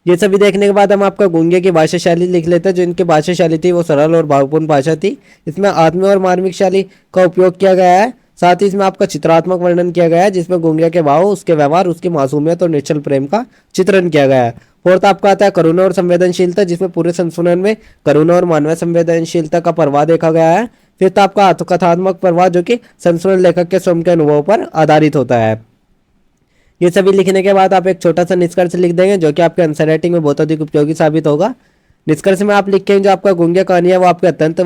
ये सभी देखने के बाद हम आपका गूंगे की भाषा शैली लिख लेते हैं। जो इनकी भाषा शैली थी वो सरल और भावपूर्ण भाषा थी। इसमें आत्मीय और मार्मिक शैली का उपयोग किया गया है। साथ ही इसमें आपका चित्रात्मक वर्णन किया गया है, जिसमें गूंगे के भाव, उसके व्यवहार, उसकी मासूमियत और निश्चल प्रेम का चित्रण किया गया है। फोर्थ आपका आता है करुणा और संवेदनशीलता, जिसमें पूरे संस्मरण में करुणा और मानवीय संवेदनशीलता का प्रवाह देखा गया है। फिफ्थ आपका आत्मकथात्मक प्रवाह, जो कि संस्मरण लेखक के स्वयं के अनुभव पर आधारित होता है। ये सभी लिखने के बाद आप एक छोटा सा निष्कर्ष लिख देंगे, जो कि आपके आंसर राइटिंग में बहुत अधिक उपयोगी साबित होगा। निष्कर्ष में आप लिखेंगे जो आपका गूंगे कहानी है वो आपके अत्यंत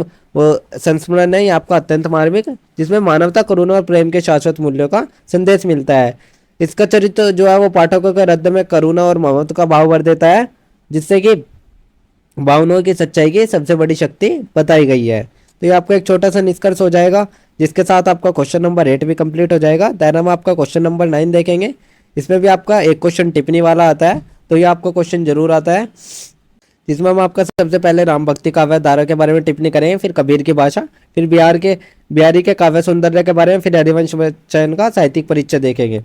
संस्मरण है, आपका अत्यंत मार्मिक, जिसमें मानवता, करुणा और प्रेम के शाश्वत मूल्यों का संदेश मिलता है। इसका चरित्र जो है वो पाठकों के हृदय में करुणा और ममत्व का भाव भर देता है, जिससे कि भावनाओं की सच्चाई की सबसे बड़ी शक्ति बताई गई है। तो ये आपका एक छोटा सा निष्कर्ष हो जाएगा, जिसके साथ आपका क्वेश्चन नंबर 8 भी कंप्लीट हो जाएगा। देन हम आपका क्वेश्चन नंबर 9 देखेंगे। इसमें भी आपका एक क्वेश्चन टिप्पणी वाला आता है, तो ये आपका क्वेश्चन जरूर आता है, जिसमें हम आपका सबसे पहले राम भक्ति काव्य धारा के बारे में टिप्पणी करेंगे, फिर कबीर की भाषा, फिर बिहारी के काव्य सौंदर्य के बारे में, फिर हरिवंश चयन का साहित्यिक परिचय देखेंगे।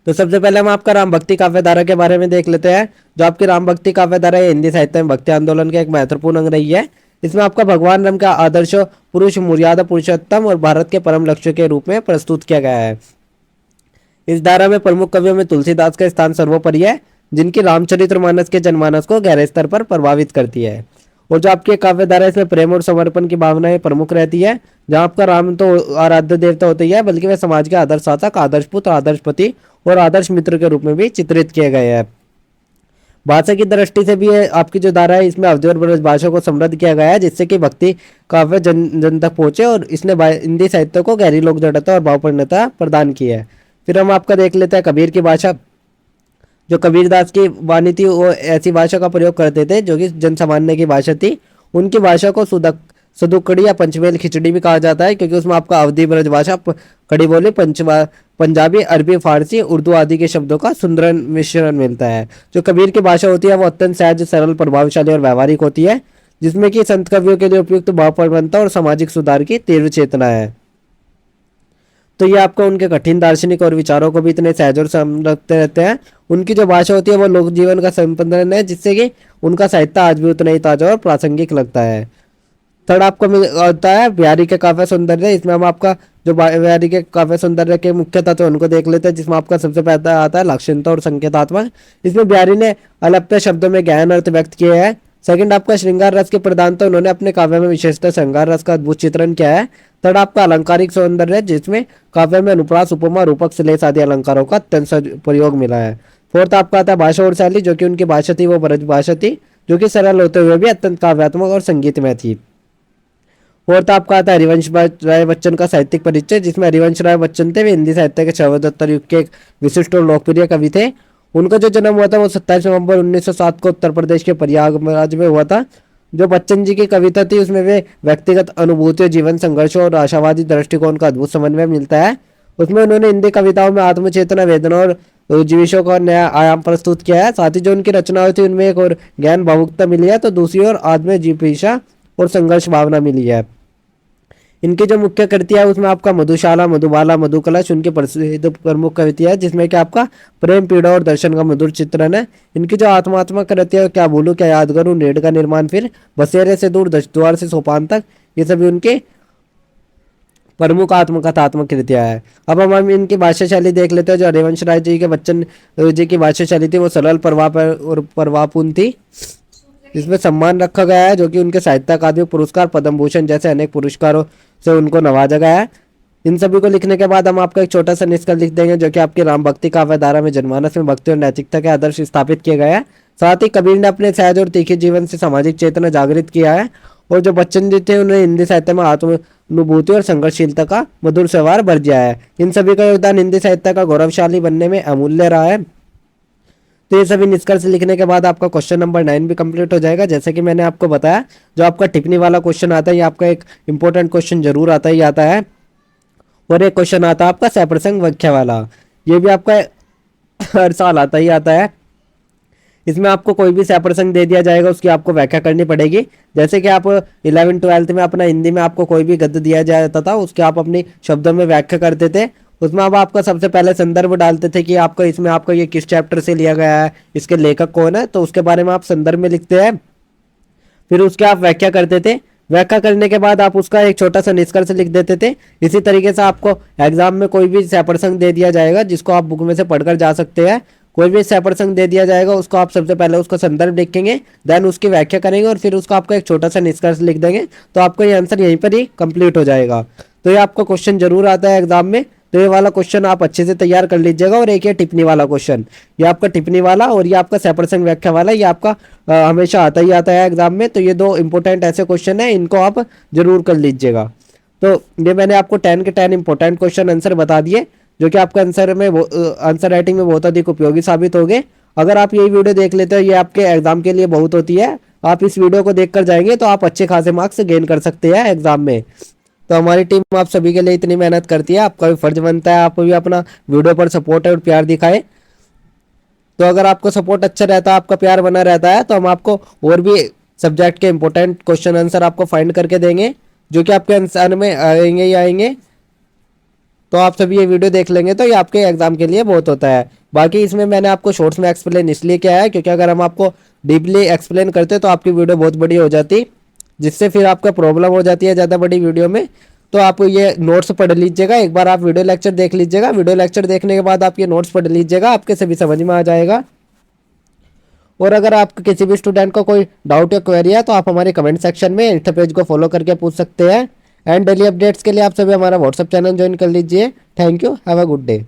तो सबसे पहले हम आपका राम भक्ति काव्य धारा के बारे में देख लेते हैं। जो आपकी राम भक्ति काव्य धारा है हिंदी साहित्य में भक्ति आंदोलन का एक महत्वपूर्ण अंग रही है। इसमें आपका भगवान राम का आदर्श पुरुष, मर्यादा पुरुषोत्तम और भारत के परम लक्ष्य के रूप में प्रस्तुत किया गया है। इस धारा में प्रमुख कवियों में तुलसीदास का स्थान सर्वोपरि है, जिनकी रामचरितमानस के जनमानस को गहरे स्तर पर प्रभावित करती है। और जो आपकी काव्य धारा है इसमें प्रेम और समर्पण की भावनाएं प्रमुख रहती है, जहाँ आपका राम तो आराध्य देवता होते ही है, बल्कि वे समाज के आदर्श शासक, आदर्श पुत्र, आदर्श पति और आदर्श मित्र के रूप में भी चित्रित किए गए हैं। भाषा की दृष्टि से भी आपकी जो धारा है इसमें अवधि और ब्रज भाषा को समृद्ध किया गया है, जिससे कि भक्ति काव्य जन जन तक पहुंचे, और इसने हिंदी साहित्य को गहरी लोक जड़ता और भावपूर्णता प्रदान की है। फिर हम आपका देख लेते हैं कबीर की भाषा। जो कबीरदास की वाणी थी वो ऐसी भाषा का प्रयोग करते थे जो कि जन सामान्य की भाषा थी। उनकी भाषा को सदुकड़ी या पंचमेल खिचड़ी भी कहा जाता है, क्योंकि उसमें आपका अवधि ब्रज भाषा, खड़ी बोली, पंजाबी, अरबी, फारसी, उर्दू आदि के शब्दों का सुंदर मिश्रण मिलता है। जो कबीर की भाषा होती है वो अत्यंत सहज, सरल, प्रभावशाली और व्यवहारिक होती है, जिसमें कि संत कवियों के लिए उपयुक्त भावप्रवणता और सामाजिक सुधार की तीव्र चेतना है। तो ये आपको उनके कठिन दार्शनिक और विचारों को भी इतने सहज और रखते रहते हैं। उनकी जो भाषा होती है वो लोक जीवन का संपन्न है, जिससे कि उनका साहित्य आज भी उतना ही ताजा और प्रासंगिक लगता है। थर्ड आपको होता है बिहारी के काव्य सौंदर्य। इसमें हम आपका जो बिहारी के काव्य सौंदर्य के मुख्य तत्व उनको देख लेते हैं, जिसमें आपका सबसे पहला आता है लाक्षणिकता और संकेतात्मक। इसमें बिहारी ने अलप्य शब्दों में गहन अर्थ व्यक्त किए हैं। सेकंड आपका श्रृंगार रस की प्रधानता, उन्होंने अपने काव्य में विशेषतः श्रृंगार रस का अद्भुत चित्रण किया है। थर्ड आपका अलंकारिक सौंदर्य, जिसमें काव्य में अनुप्रास, उपमा, रूपक, श्लेष आदि अलंकारों का अत्यंत प्रयोग मिला है। फोर्थ आपका आता है भाषा और शैली। जो कि उनकी भाषा थी वो ब्रज भाषा थी, जो कि सरल होते हुए भी अत्यंत काव्यात्मक और संगीतमय थी। फोर्थ आपका आता है हरिवंश राय बच्चन का साहित्यिक परिचय। जिसमें हरिवंश राय बच्चन थे वे हिंदी साहित्य के शरदोत्तर युग के एक विशिष्ट और लोकप्रिय कवि थे। उनका जो जन्म हुआ था वो 27 नवंबर 1907 को उत्तर प्रदेश के प्रयागराज में हुआ था। जो बच्चन जी की कविता थी उसमें वे व्यक्तिगत अनुभूतियों, जीवन संघर्षों और आशावादी दृष्टिकोण का अद्भुत समन्वय मिलता है। उसमें उन्होंने हिंदी कविताओं में आत्मचेतना, वेदना और जीविशों का नया आयाम प्रस्तुत किया है। साथ ही जो उनकी रचनाएं थी उनमें एक और ज्ञान भावुकता मिली है, तो दूसरी ओर आत्म जिज्ञासा और संघर्ष भावना मिली है। इनकी जो मुख्य कृतियां उसमें आपका मधुशाला, मधुबाला, मधुकलश उनकी प्रसिद्ध प्रमुख कृतियां है, जिसमें कि आपका प्रेम, पीड़ा और दर्शन का मधुर चित्रण है। इनकी जो आत्मात्मक कृतियां, क्या भूलूं, क्या याद करूं, नेड़ का निर्माण, फिर बसेरे से दूर, दस द्वार से सोपान तक, ये सभी उनके प्रमुख आत्मकथात्मक कृतियां है। अब हम इनकी भाषा शैली देख लेते हैं। जो हरिवंश राय जी के बच्चन जी की भाषा शैली थी वो सरल, प्रभावपूर्ण थी। इसमें सम्मान रखा गया है जो कि उनके साहित्य अकादमी पुरस्कार, पद्म भूषण जैसे अनेक पुरस्कारों से उनको नवाजा गया है। इन सभी को लिखने के बाद हम आपका एक छोटा सा निष्कर्ष लिख देंगे जो कि आपकी राम भक्ति काव्य धारा में जनमानस में भक्ति और नैतिकता के आदर्श स्थापित किए गए हैं। साथ ही कबीर ने अपने सहज और तीखे जीवन से सामाजिक चेतना जागृत किया है और जो बच्चन जी थे उन्हें हिंदी साहित्य में आत्मानुभूति और संघर्षशीलता का मधुर व्यवहार भर दिया है। इन सभी का योगदान हिंदी साहित्य का गौरवशाली बनने में अमूल्य रहा है। तो ये सभी निष्कर्ष लिखने के बाद आपका क्वेश्चन नंबर 9 भी कंप्लीट हो जाएगा। जैसे कि मैंने आपको बताया, जो आपका टिप्पणी वाला क्वेश्चन आता है ये आपका एक इंपॉर्टेंट क्वेश्चन जरूर आता ही आता है। और एक क्वेश्चन आता है आपका सप्रसंग व्याख्या वाला, ये भी आपका हर साल आता ही आता है। इसमें आपको कोई भी सप्रसंग दे दिया जाएगा, उसकी आपको व्याख्या करनी पड़ेगी। जैसे कि आप 11th-12th में अपना हिंदी में आपको कोई भी गद्य दिया जाता था, उसके आप अपनी शब्दों में व्याख्या करते थे। उसमें अब आपका सबसे पहले संदर्भ डालते थे कि आपका इसमें आपका ये किस चैप्टर से लिया गया है, इसके लेखक कौन है, तो उसके बारे में आप संदर्भ में लिखते हैं। फिर उसके आप व्याख्या करते थे। व्याख्या करने के बाद आप उसका एक छोटा सा निष्कर्ष लिख देते थे। इसी तरीके से आपको एग्जाम में कोई भी सप्रसंग दे दिया जाएगा जिसको आप बुक में से पढ़कर जा सकते हैं। कोई भी सप्रसंग दे दिया जाएगा उसको आप सबसे पहले उसका संदर्भ लिखेंगे, देन उसकी व्याख्या करेंगे और फिर उसका आपका एक छोटा सा निष्कर्ष लिख देंगे, तो आपका ये आंसर यहीं पर ही कंप्लीट हो जाएगा। तो ये आपका क्वेश्चन जरूर आता है एग्जाम में, तो ये वाला क्वेश्चन आप अच्छे से तैयार कर लीजिएगा। और एक ये टिप्पणी वाला क्वेश्चन, ये आपका टिप्पणी वाला और ये आपका सप्रसंग व्याख्या वाला, ये आपका हमेशा आता ही आता है एग्जाम में। तो ये दो इंपॉर्टेंट ऐसे क्वेश्चन है, इनको आप जरूर कर लीजिएगा। तो ये मैंने आपको 10 के 10 इंपॉर्टेंट क्वेश्चन आंसर बता दिए जो कि आपका आंसर राइटिंग में बहुत अधिक उपयोगी साबित हो गए। अगर आप यही वीडियो देख लेते हो, ये आपके एग्जाम के लिए बहुत होती है। आप इस वीडियो को देखकर जाएंगे तो आप अच्छे खासे मार्क्स गेन कर सकते हैं एग्जाम में। तो हमारी टीम आप सभी के लिए इतनी मेहनत करती है, आपका भी फर्ज बनता है आप भी अपना वीडियो पर सपोर्ट और प्यार दिखाए। तो अगर आपको सपोर्ट अच्छा रहता है, आपका प्यार बना रहता है, तो हम आपको और भी सब्जेक्ट के इंपॉर्टेंट क्वेश्चन आंसर आपको फाइंड करके देंगे जो कि आपके आंसर में आएंगे ही आएंगे। तो आप सभी ये वीडियो देख लेंगे तो ये आपके एग्जाम के लिए बहुत होता है। बाकी इसमें मैंने आपको शॉर्ट्स में एक्सप्लेन इसलिए किया है क्योंकि अगर हम आपको डीपली एक्सप्लेन करते तो आपकी वीडियो बहुत बड़ी हो जाती, जिससे फिर आपका प्रॉब्लम हो जाती है ज़्यादा बड़ी वीडियो में। तो आप ये नोट्स पढ़ लीजिएगा, एक बार आप वीडियो लेक्चर देख लीजिएगा, वीडियो लेक्चर देखने के बाद आप ये नोट्स पढ़ लीजिएगा, आपके सभी समझ में आ जाएगा। और अगर आपके किसी भी स्टूडेंट को कोई डाउट या क्वेरी है तो आप हमारे कमेंट सेक्शन में इंस्टा पेज को फॉलो करके पूछ सकते हैं। एंड डेली अपडेट्स के लिए आप सभी हमारा व्हाट्सएप चैनल ज्वाइन कर लीजिए। Thank you, have a good day.